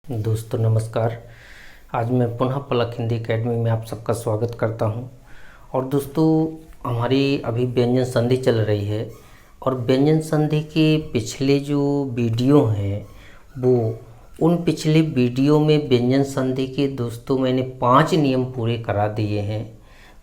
दोस्तों नमस्कार। आज मैं पुनः पलक हिंदी एकेडमी में आप सबका स्वागत करता हूं। और दोस्तों हमारी अभी व्यंजन संधि चल रही है और व्यंजन संधि के पिछले जो वीडियो हैं वो उन पिछले वीडियो में व्यंजन संधि के दोस्तों मैंने 5 नियम पूरे करा दिए हैं।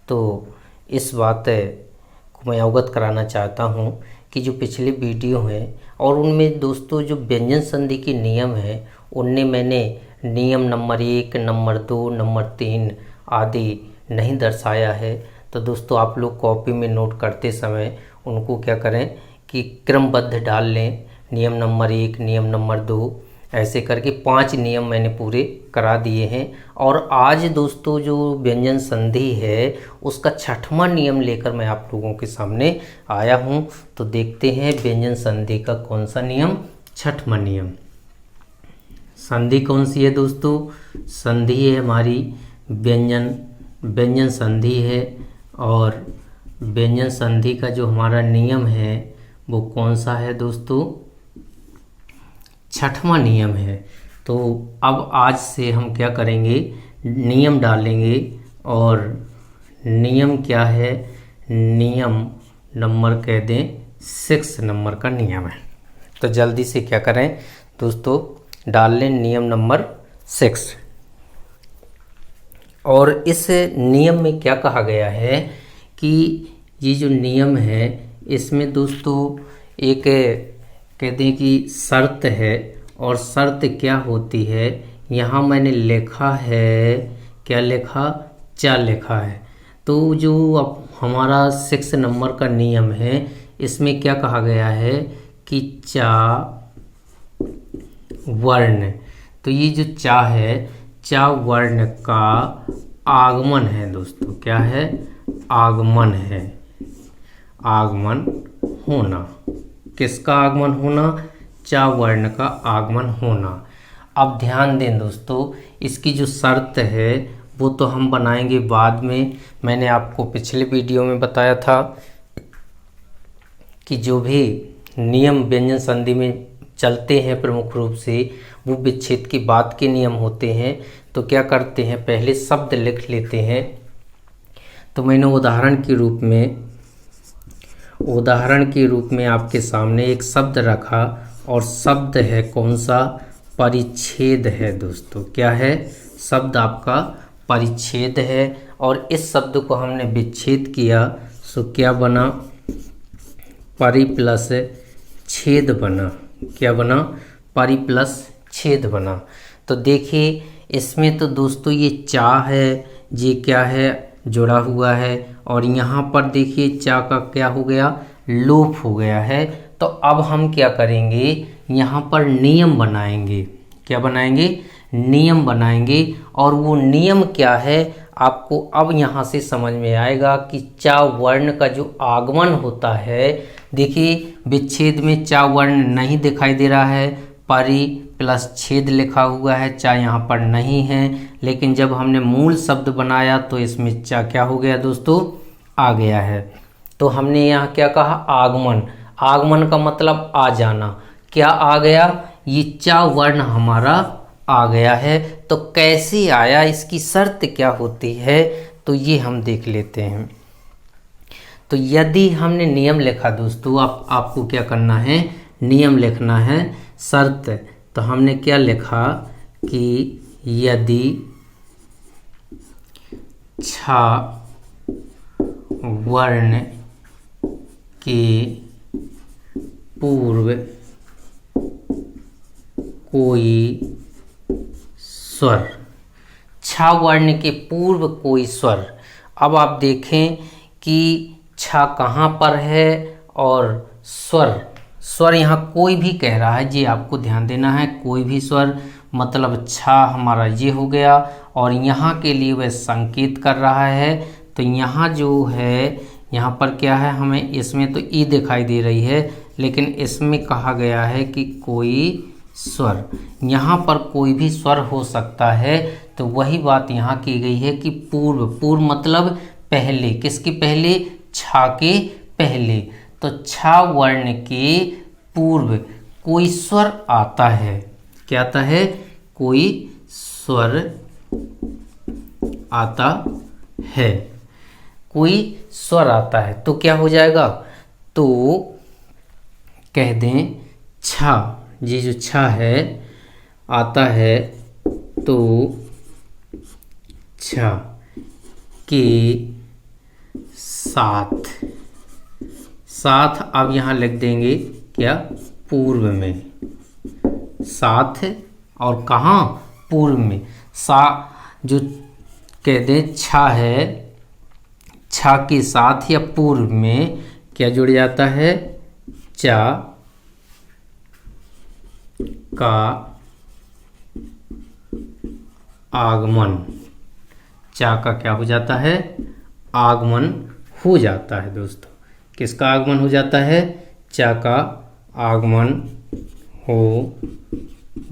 तो इस बात को मैं अवगत कराना चाहता हूं कि जो पिछले वीडियो हैं और उनमें दोस्तों जो व्यंजन संधि के नियम हैं उनमें मैंने नियम नंबर 1, नंबर 2, नंबर 3 आदि नहीं दर्शाया है। तो दोस्तों आप लोग कॉपी में नोट करते समय उनको क्या करें कि क्रमबद्ध डाल लें। नियम नंबर 1, नियम नंबर 2 ऐसे करके 5 नियम मैंने पूरे करा दिए हैं। और आज दोस्तों जो व्यंजन संधि है उसका 6वां नियम लेकर मैं आप लोगों के सामने आया हूं। तो देखते हैं व्यंजन संधि का कौन सा नियम, 6वां नियम। संधि कौन सी है दोस्तों? संधि है हमारी व्यंजन संधि है। और व्यंजन संधि का जो हमारा नियम है वो कौन सा है दोस्तों? 6वां नियम है। तो अब आज से हम क्या करेंगे, नियम डालेंगे। और नियम क्या है? नियम नंबर कह दें 6 नंबर का नियम है। तो जल्दी से क्या करें दोस्तों, डाल लें नियम नंबर 6। और इस नियम में क्या कहा गया है कि ये जो नियम है इसमें दोस्तों एक कहते हैं कि शर्त है। और शर्त क्या होती है, यहाँ मैंने लिखा है, क्या लिखा? चा लिखा है। तो जो अब हमारा 6 नंबर का नियम है इसमें क्या कहा गया है कि चा वर्ण। तो ये जो चा है, चा वर्ण का आगमन है दोस्तों। क्या है? आगमन है। आगमन होना। किसका आगमन होना? चा वर्ण का आगमन होना। अब ध्यान दें दोस्तों, इसकी जो शर्त है वो तो हम बनाएंगे बाद में। मैंने आपको पिछले वीडियो में बताया था कि जो भी नियम व्यंजन संधि में चलते हैं प्रमुख रूप से वो विच्छेद की बात के नियम होते हैं। तो क्या करते हैं, पहले शब्द लिख लेते हैं। तो मैंने उदाहरण के रूप में आपके सामने एक शब्द रखा और शब्द है कौन सा? परिच्छेद है दोस्तों। क्या है? शब्द आपका परिच्छेद है। और इस शब्द को हमने विच्छेद किया सो क्या बना? परि प्लस छेद बना। क्या बना? परि प्लस छेद बना। तो देखिए इसमें तो दोस्तों ये चा है, ये क्या है? जुड़ा हुआ है। और यहाँ पर देखिए चा का क्या हो गया? लोप हो गया है। तो अब हम क्या करेंगे, यहाँ पर नियम बनाएंगे। क्या बनाएंगे? नियम बनाएंगे। और वो नियम क्या है आपको अब यहाँ से समझ में आएगा कि चा वर्ण का जो आगमन होता है, देखिए विच्छेद में चा वर्ण नहीं दिखाई दे रहा है, परि प्लस छेद लिखा हुआ है, चा यहाँ पर नहीं है। लेकिन जब हमने मूल शब्द बनाया तो इसमें चा क्या हो गया दोस्तों? आ गया है। तो हमने यहाँ क्या कहा? आगमन। आगमन का मतलब आ जाना। क्या आ गया? ये चा वर्ण हमारा आ गया है। तो कैसे आया, इसकी शर्त क्या होती है, तो ये हम देख लेते हैं। तो यदि हमने नियम लिखा दोस्तों, आपको क्या करना है? नियम लिखना है। शर्त तो हमने क्या लिखा कि यदि छा वर्ण के पूर्व कोई स्वर, छा वर्ण के पूर्व कोई स्वर। अब आप देखें कि छा कहाँ पर है और स्वर यहाँ कोई भी कह रहा है, जी आपको ध्यान देना है। कोई भी स्वर मतलब छा हमारा ये हो गया। और यहाँ के लिए वह संकेत कर रहा है। तो यहाँ जो है, यहाँ पर क्या है, हमें इसमें तो ई दिखाई दे रही है लेकिन इसमें कहा गया है कि कोई स्वर। यहाँ पर कोई भी स्वर हो सकता है। तो वही बात यहाँ की गई है कि पूर्व मतलब पहले। किसके पहले? छा के पहले। तो छा वर्ण के पूर्व कोई स्वर आता है। क्या आता है? कोई स्वर आता है, कोई स्वर आता है तो क्या हो जाएगा, तो कह दें छा, ये जो छा है आता है तो छा के साथ, साथ अब यहाँ लिख देंगे क्या, पूर्व में, साथ और कहाँ, पूर्व में। सा जो कह दें छा है, छा के साथ या पूर्व में क्या जुड़ जाता है, चा का आगमन, चा का क्या हो जाता है, आगमन हो जाता है दोस्तों। किसका आगमन हो जाता है, चा का आगमन हो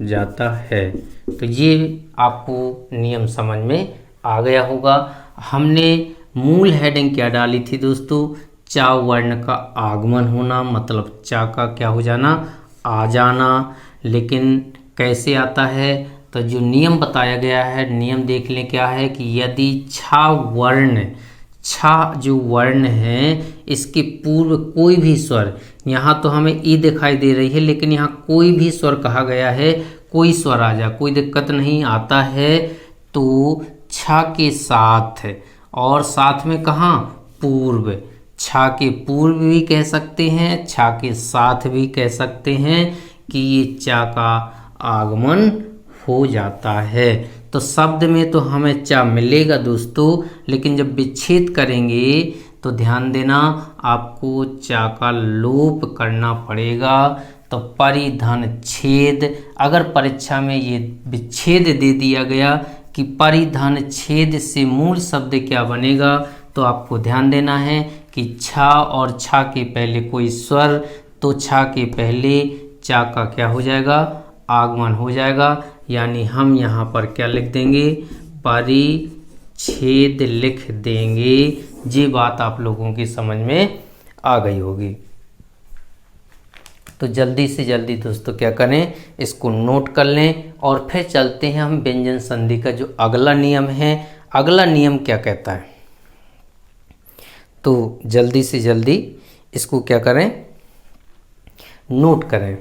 जाता है। तो ये आपको नियम समझ में आ गया होगा। हमने मूल हेडिंग क्या डाली थी दोस्तों, चा वर्ण का आगमन होना, मतलब चा का क्या हो जाना, आ जाना। लेकिन कैसे आता है, तो जो नियम बताया गया है, नियम देख लें क्या है कि यदि छा वर्ण, छा जो वर्ण है इसके पूर्व कोई भी स्वर, यहाँ तो हमें ई दिखाई दे रही है लेकिन यहाँ कोई भी स्वर कहा गया है, कोई स्वर आ जा, कोई दिक्कत नहीं, आता है तो छा के साथ, और साथ में कहाँ, पूर्व, छा के पूर्व भी कह सकते हैं, छा के साथ भी कह सकते हैं कि ये चा का आगमन हो जाता है। तो शब्द में तो हमें चा मिलेगा दोस्तों, लेकिन जब विच्छेद करेंगे तो ध्यान देना आपको चा का लोप करना पड़ेगा। तो परिधन छेद, अगर परीक्षा में ये विच्छेद दे दिया गया कि परिधन छेद से मूल शब्द क्या बनेगा, तो आपको ध्यान देना है कि छा और छा के पहले कोई स्वर, तो छा के पहले चा का क्या हो जाएगा, आगमन हो जाएगा। यानी हम यहाँ पर क्या लिख देंगे, परिच्छेद लिख देंगे। ये बात आप लोगों की समझ में आ गई होगी। तो जल्दी से जल्दी दोस्तों क्या करें, इसको नोट कर लें और फिर चलते हैं हम व्यंजन संधि का जो अगला नियम है। अगला नियम क्या कहता है, तो जल्दी से जल्दी इसको क्या करें, नोट करें।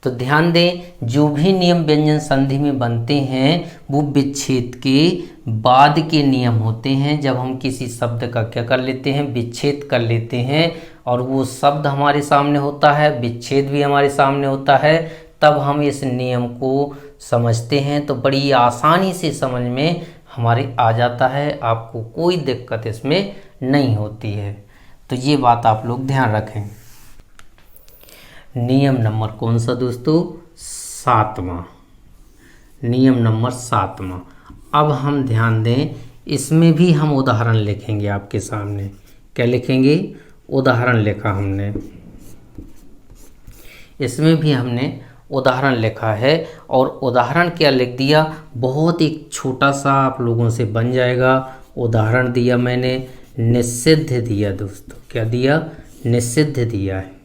तो ध्यान दें, जो भी नियम व्यंजन संधि में बनते हैं वो विच्छेद के बाद के नियम होते हैं। जब हम किसी शब्द का क्या कर लेते हैं, विच्छेद कर लेते हैं, और वो शब्द हमारे सामने होता है, विच्छेद भी हमारे सामने होता है, तब हम इस नियम को समझते हैं। तो बड़ी आसानी से समझ में हमारे आ जाता है, आपको कोई दिक्कत इसमें नहीं होती है। तो ये बात आप लोग ध्यान रखें। नियम नंबर कौन सा दोस्तों, 7वां, नियम नंबर 7वां। अब हम ध्यान दें, इसमें भी हम उदाहरण लिखेंगे आपके सामने। क्या लिखेंगे, उदाहरण लिखा हमने, इसमें भी हमने उदाहरण लिखा है। और उदाहरण क्या लिख दिया, बहुत एक छोटा सा आप लोगों से बन जाएगा। उदाहरण दिया मैंने, निषिद्ध दिया दोस्तों, क्या दिया, निषिद्ध दिया है।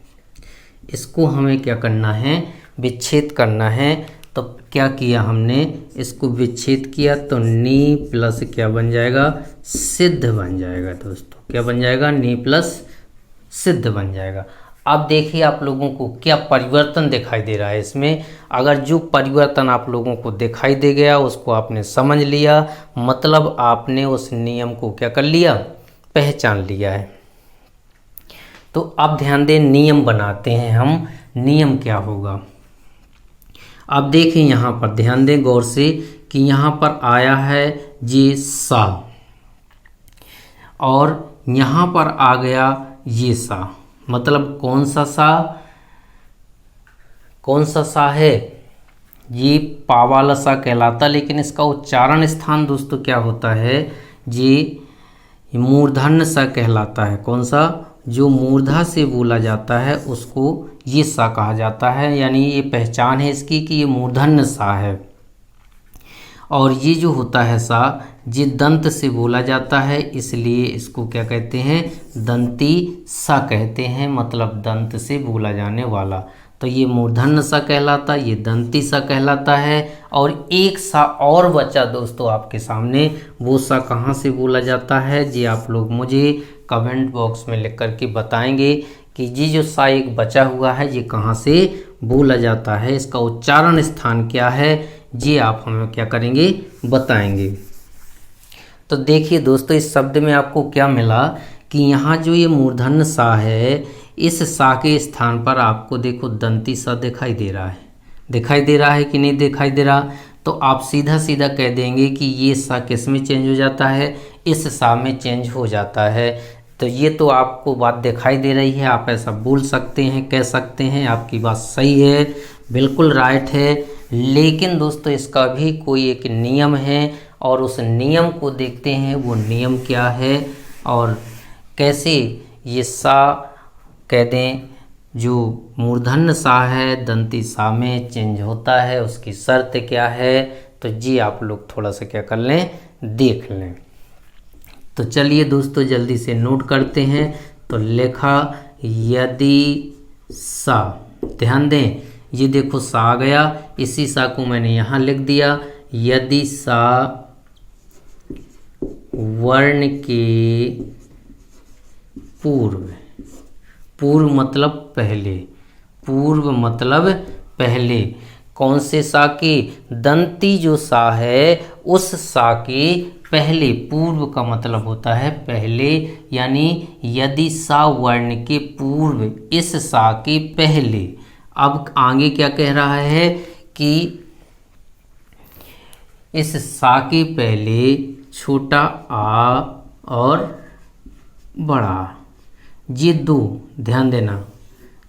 इसको हमें क्या करना है, विच्छेद करना है। तो क्या किया हमने, इसको विच्छेद किया तो नी प्लस क्या बन जाएगा, सिद्ध बन जाएगा दोस्तों। क्या बन जाएगा, नी प्लस सिद्ध बन जाएगा। अब देखिए आप लोगों को क्या परिवर्तन दिखाई दे रहा है इसमें। अगर जो परिवर्तन आप लोगों को दिखाई दे गया उसको आपने समझ लिया, मतलब आपने उस नियम को क्या कर लिया, पहचान लिया है। तो अब ध्यान दें, नियम बनाते हैं हम। नियम क्या होगा, अब देखें यहाँ पर ध्यान दें गौर से कि यहाँ पर आया है ये सा, और यहाँ पर आ गया ये सा, मतलब कौन सा सा, कौन सा सा है, ये पा वाला सा कहलाता। लेकिन इसका उच्चारण स्थान दोस्तों क्या होता है, ये मूर्धन्य सा कहलाता है। कौन सा, जो मूर्धा से बोला जाता है उसको ये सा कहा जाता है। यानी ये पहचान है इसकी कि ये मूर्धन्य सा है। और ये जो होता है सा, ये दंत से बोला जाता है, इसलिए इसको क्या कहते हैं, दंती सा कहते हैं, मतलब दंत से बोला जाने वाला। तो ये मूर्धन्य सा कहलाता है, ये दंती सा कहलाता है। और एक सा और बचा दोस्तों आपके सामने, वो सा कहाँ से बोला जाता है जी आप लोग मुझे कमेंट बॉक्स में लिख कर के बताएंगे कि जी जो सा एक बचा हुआ है ये कहाँ से बोला जाता है, इसका उच्चारण स्थान क्या है, जी आप हमें क्या करेंगे बताएंगे। तो देखिए दोस्तों इस शब्द में आपको क्या मिला कि यहाँ जो ये मूर्धन्य सा है, इस सा के स्थान पर आपको देखो दंती सा दिखाई दे रहा है, दिखाई दे रहा है कि नहीं दिखाई दे रहा। तो आप सीधा सीधा कह देंगे कि ये सा किस में चेंज हो जाता है, इस सा में चेंज हो जाता है। तो ये तो आपको बात दिखाई दे रही है, आप ऐसा बोल सकते हैं, कह सकते हैं, आपकी बात सही है, बिल्कुल राइट है। लेकिन दोस्तों इसका भी कोई एक नियम है और उस नियम को देखते हैं, वो नियम क्या है और कैसे ये सा कह दें जो मूर्धन्य सा है दंती सा में चेंज होता है, उसकी शर्त क्या है। तो जी आप लोग थोड़ा सा क्या कर लें, देख लें। तो चलिए दोस्तों जल्दी से नोट करते हैं। तो लिखा यदि सा, ध्यान दें ये देखो सा आ गया, इसी सा को मैंने यहाँ लिख दिया। यदि सा वर्ण के पूर्व, पूर्व मतलब पहले, पूर्व मतलब पहले, कौन से सा के, दंती जो सा है उस सा के पहले, पूर्व का मतलब होता है पहले, यानी यदि सा वर्ण के पूर्व इस सा के पहले। अब आगे क्या कह रहा है कि इस सा के पहले छोटा आ और बड़ा, ये दो, ध्यान देना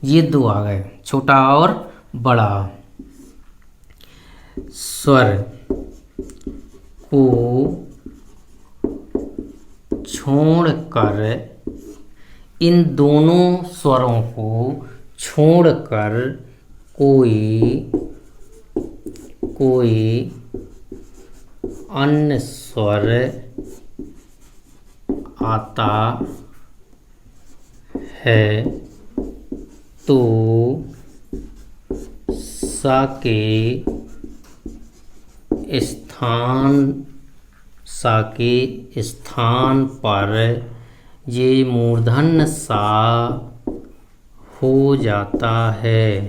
ये दो आ गए, छोटा और बड़ा, स्वर को छोड़कर, इन दोनों स्वरों को छोड़कर कोई अन्य स्वर आता है तो सा के स्थान पर ये मूर्धन्य सा हो जाता है।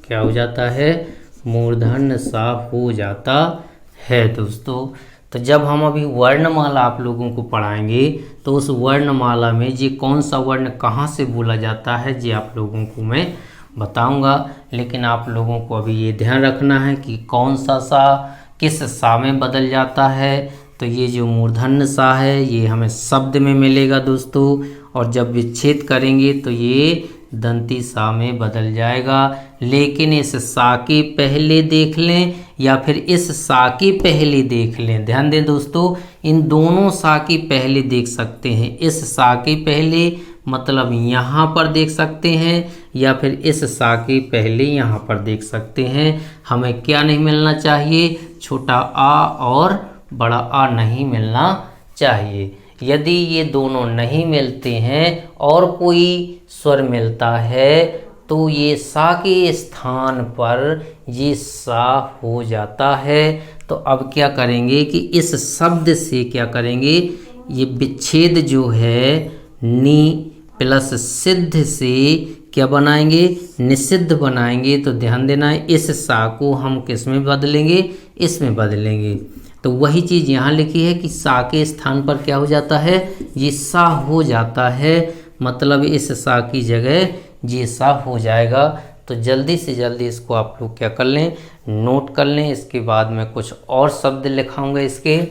क्या हो जाता है, मूर्धन्य सा हो जाता है दोस्तों। तो जब हम अभी वर्णमाला आप लोगों को पढ़ाएंगे तो उस वर्णमाला में ये कौन सा वर्ण कहाँ से बोला जाता है ये आप लोगों को मैं बताऊंगा। लेकिन आप लोगों को अभी ये ध्यान रखना है कि कौन सा सा किस सा में बदल जाता है। तो ये जो मूर्धन्य सा है ये हमें शब्द में मिलेगा दोस्तों, और जब विच्छेद करेंगे तो ये दंती सा में बदल जाएगा। लेकिन इस सा के पहले देख लें या फिर इस सा के पहले देख लें, ध्यान दें दोस्तों, इन दोनों सा के पहले देख सकते हैं। इस सा के पहले मतलब यहाँ पर देख सकते हैं या फिर इस सा के पहले यहाँ पर देख सकते हैं। हमें क्या नहीं मिलना चाहिए, छोटा आ और बड़ा आ नहीं मिलना चाहिए। यदि ये दोनों नहीं मिलते हैं और कोई स्वर मिलता है तो ये सा के स्थान पर ये सा हो जाता है। तो अब क्या करेंगे कि इस शब्द से क्या करेंगे, ये विच्छेद जो है नी प्लस सिद्ध से क्या बनाएंगे, निषिद्ध बनाएंगे। तो ध्यान देना है इस सा को हम किस में बदलेंगे, इसमें बदलेंगे। तो वही चीज़ यहाँ लिखी है कि सा के स्थान पर क्या हो जाता है, ये सा हो जाता है, मतलब इस सा की जगह ये सा हो जाएगा। तो जल्दी से जल्दी इसको आप लोग क्या कर लें, नोट कर लें। इसके बाद में कुछ और शब्द लिखाऊंगा इसके।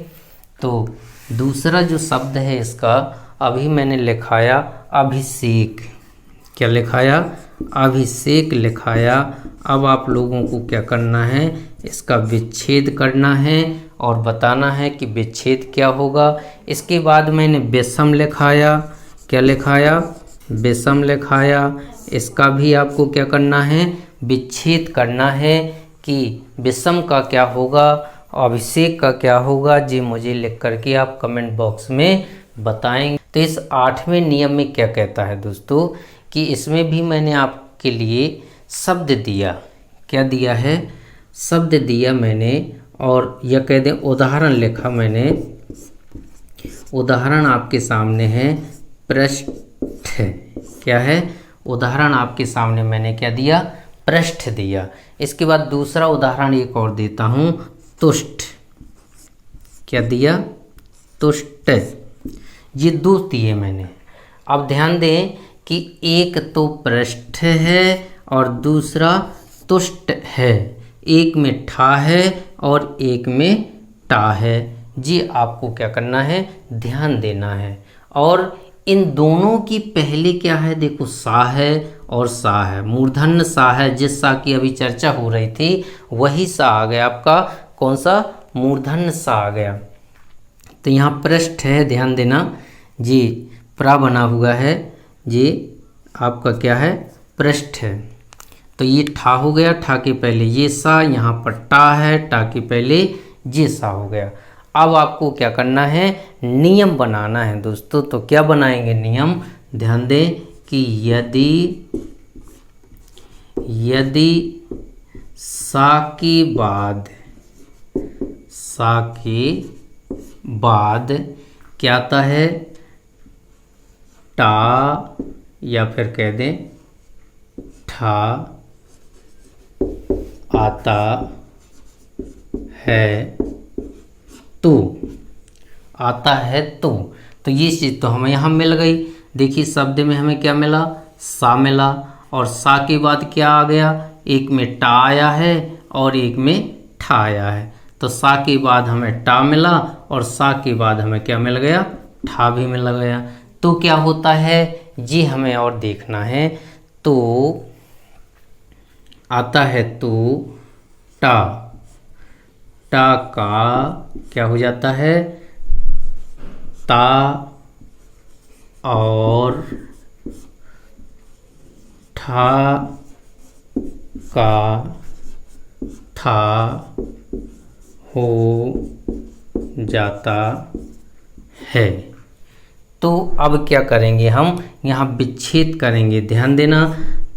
तो दूसरा जो शब्द है इसका अभी मैंने लिखाया अभिषेक, क्या लिखाया, अभिषेक लिखाया। अब आप लोगों को क्या करना है, इसका विच्छेद करना है और बताना है कि विच्छेद क्या होगा। इसके बाद मैंने विषम लिखाया, क्या लिखाया, विषम लिखाया। इसका भी आपको क्या करना है, विच्छेद करना है कि विषम का क्या होगा, अभिषेक का क्या होगा, जी मुझे लिख करके आप कमेंट बॉक्स में बताएंगे। तो इस 8वें नियम में क्या कहता है दोस्तों कि इसमें भी मैंने आपके लिए शब्द दिया। क्या दिया है? शब्द दिया मैंने, और या कह दें उदाहरण लिखा मैंने। उदाहरण आपके सामने है पृष्ठ। क्या है? उदाहरण आपके सामने मैंने क्या दिया? पृष्ठ दिया। इसके बाद दूसरा उदाहरण एक और देता हूँ, तुष्ट। क्या दिया? तुष्ट। ये दो दिए मैंने। अब ध्यान दें कि एक तो पृष्ठ है और दूसरा तुष्ट है। एक में ठा है और एक में टा है। जी आपको क्या करना है? ध्यान देना है। और इन दोनों की पहले क्या है? देखो सा है और सा है, मूर्धन्य सा है। जिस सा की अभी चर्चा हो रही थी वही सा आ गया आपका। कौन सा? मूर्धन्य सा आ गया। तो यहाँ पृष्ठ है, ध्यान देना जी, प्रा बना हुआ है जी, आपका क्या है? पृष्ठ है। तो ये ठा हो गया, ठा के पहले ये सा, यहाँ पर टा है, टा के पहले ये सा हो गया। अब आपको क्या करना है? नियम बनाना है दोस्तों। तो क्या बनाएंगे नियम? ध्यान दें कि यदि सा के बाद क्या आता है? टा या फिर कह दें ठा आता है तो, आता है तो ये चीज़ तो हमें यहाँ मिल गई। देखिए शब्द में हमें क्या मिला? सा मिला। और सा के बाद क्या आ गया? एक में टा आया है और एक में ठा आया है। तो सा के बाद हमें टा मिला और सा के बाद हमें क्या मिल गया? ठा भी मिल गया। तो क्या होता है जी हमें और देखना है। तो आता है तो टा, टा का क्या हो जाता है? ता और ठा का था हो जाता है। तो अब क्या करेंगे हम? यहाँ विच्छेद करेंगे, ध्यान देना।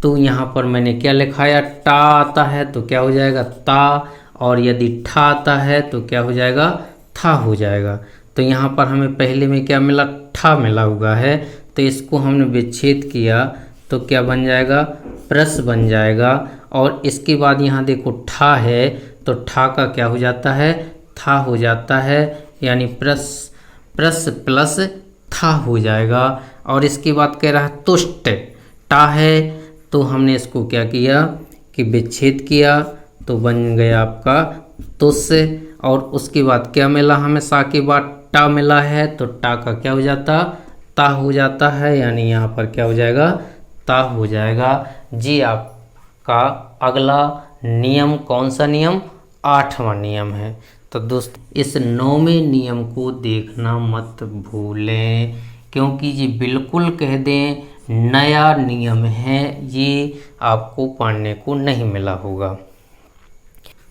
तो यहाँ पर मैंने क्या लिखाया? टा आता है तो क्या हो जाएगा? ता। और यदि ठा आता है तो क्या हो जाएगा? था हो जाएगा। तो यहाँ पर हमें पहले में क्या मिला? ठा मिला हुआ है। तो इसको हमने विच्छेद किया तो क्या बन जाएगा? प्रस बन जाएगा। और इसके बाद यहाँ देखो ठा है तो ठा का क्या हो जाता है? था हो जाता है, यानी प्रस प्लस था हो जाएगा। और इसके बाद कह रहा है तुष्ट। टा है तो हमने इसको क्या किया कि विच्छेद किया तो बन गया आपका तुस। और उसके बाद क्या मिला हमें? सा के बाद टा मिला है तो टा का क्या हो जाता? ता हो जाता है, यानी यहाँ पर क्या हो जाएगा? ता हो जाएगा। जी आपका अगला नियम कौन सा नियम? 8वां नियम है। तो दोस्तों इस 9वें नियम को देखना मत भूलें, क्योंकि ये बिल्कुल कह दें नया नियम है, ये आपको पढ़ने को नहीं मिला होगा।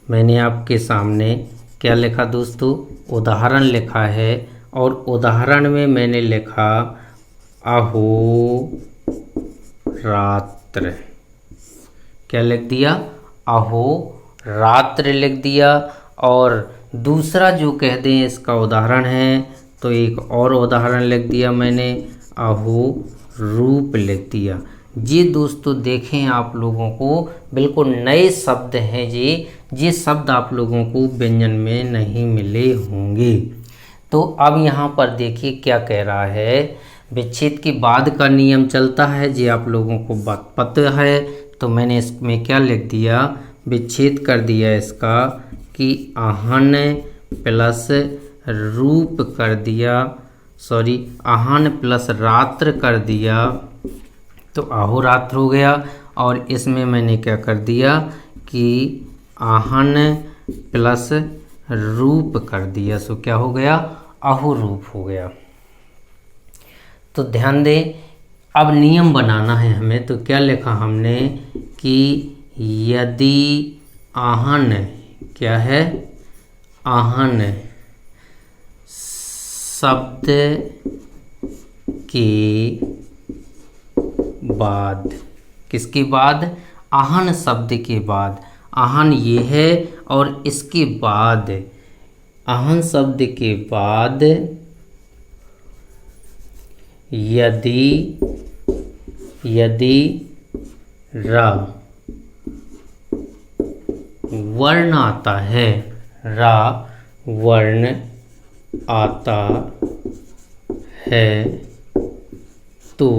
मैंने आपके सामने क्या लिखा दोस्तों? उदाहरण लिखा है। और उदाहरण में मैंने लिखा अहो रात्र। क्या लिख दिया? अहो रात्र लिख दिया। और दूसरा जो कह दें इसका उदाहरण है तो एक और उदाहरण लिख दिया मैंने, अहो रूप लिख दिया। ये दोस्तों देखें आप लोगों को बिल्कुल नए शब्द हैं। ये शब्द आप लोगों को व्यंजन में नहीं मिले होंगे। तो अब यहाँ पर देखिए क्या कह रहा है। विच्छेद के बाद का नियम चलता है, जी आप लोगों को बात पता है। तो मैंने इसमें क्या लिख दिया? विच्छेद कर दिया इसका कि आहन प्लस रूप कर दिया, सॉरी आहन प्लस रात्र कर दिया तो अहोरात्र हो गया। और इसमें मैंने क्या कर दिया कि आहन प्लस रूप कर दिया, सो क्या हो गया? अहोरूप हो गया। तो ध्यान दें अब नियम बनाना है हमें। तो क्या लिखा हमने कि यदि आहन क्या है? आहन शब्द के बाद, किसके बाद? आहन शब्द के बाद, आहन ये है और इसके बाद, आहन शब्द के बाद यदि रा वर्ण आता है, रा वर्ण आता है तो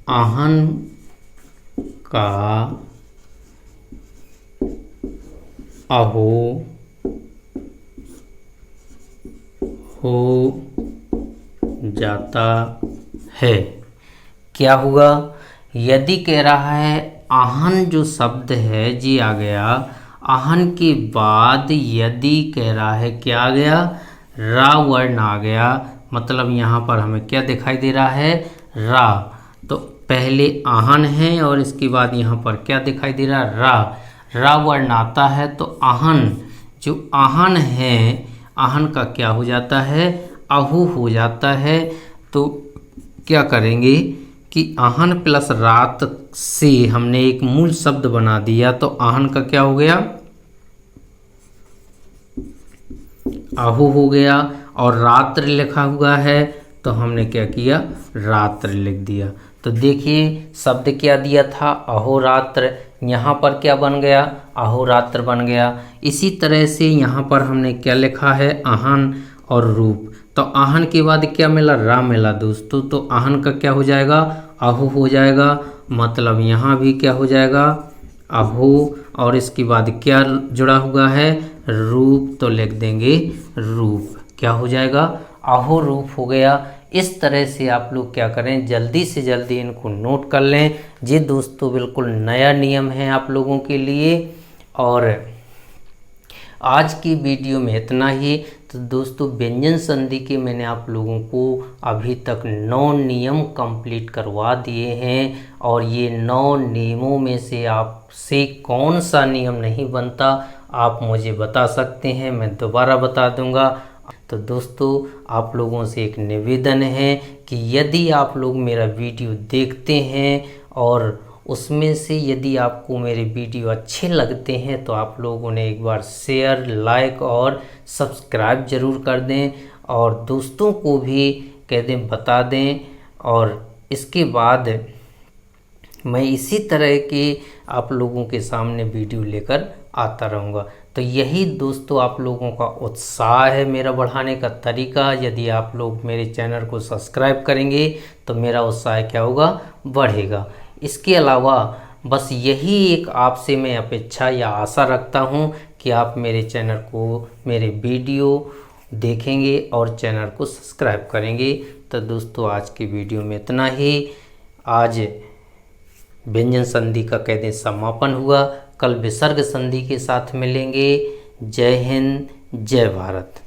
आहन का अहो हो जाता है। क्या हुआ? यदि कह रहा है आहन जो शब्द है जी आ गया, आहन के बाद यदि कह रहा है क्या आ गया? रा वर्ण आ गया। मतलब यहाँ पर हमें क्या दिखाई दे रहा है? रा। तो पहले आहन है और इसके बाद यहाँ पर क्या दिखाई दे रहा है? रा वर्ण आता है तो आहन, जो आहन है, आहन का क्या हो जाता है? आहू हो जाता है। तो क्या करेंगे कि आहन प्लस रात से हमने एक मूल शब्द बना दिया, तो आहन का क्या हो गया? आहू हो गया। और रात्र लिखा हुआ है तो हमने क्या किया? रात्र लिख दिया। तो देखिए शब्द क्या दिया था? अहोरात्र। यहाँ पर क्या बन गया? अहोरात्र बन गया। इसी तरह से यहाँ पर हमने क्या लिखा है? आहन और रूप। तो आहन के बाद क्या मिला? रा मिला दोस्तों। तो आहन का क्या हो जाएगा? आहू हो जाएगा। मतलब यहाँ भी क्या हो जाएगा? आहू। और इसके बाद क्या जुड़ा हुआ है? रूप। तो लिख देंगे रूप। क्या हो जाएगा? आहू रूप हो गया। इस तरह से आप लोग क्या करें, जल्दी से जल्दी इनको नोट कर लें। ये दोस्तों बिल्कुल नया नियम है आप लोगों के लिए। और आज की वीडियो में इतना ही। तो दोस्तों व्यंजन संधि के मैंने आप लोगों को अभी तक 9 नियम कंप्लीट करवा दिए हैं। और ये 9 नियमों में से आपसे कौन सा नियम नहीं बनता आप मुझे बता सकते हैं, मैं दोबारा बता दूंगा। तो दोस्तों आप लोगों से एक निवेदन है कि यदि आप लोग मेरा वीडियो देखते हैं और उसमें से यदि आपको मेरे वीडियो अच्छे लगते हैं तो आप लोगों ने एक बार शेयर, लाइक और सब्सक्राइब ज़रूर कर दें और दोस्तों को भी कह दें, बता दें। और इसके बाद मैं इसी तरह के आप लोगों के सामने वीडियो लेकर आता रहूँगा। तो यही दोस्तों आप लोगों का उत्साह है मेरा बढ़ाने का तरीका। यदि आप लोग मेरे चैनल को सब्सक्राइब करेंगे तो मेरा उत्साह क्या होगा? बढ़ेगा। इसके अलावा बस यही एक आपसे मैं अपेक्षा या आशा रखता हूँ कि आप मेरे चैनल को, मेरे वीडियो देखेंगे और चैनल को सब्सक्राइब करेंगे। तो दोस्तों आज की वीडियो में इतना ही। आज व्यंजन संधि का कह दें समापन हुआ। कल विसर्ग संधि के साथ मिलेंगे। जय हिंद, जय भारत।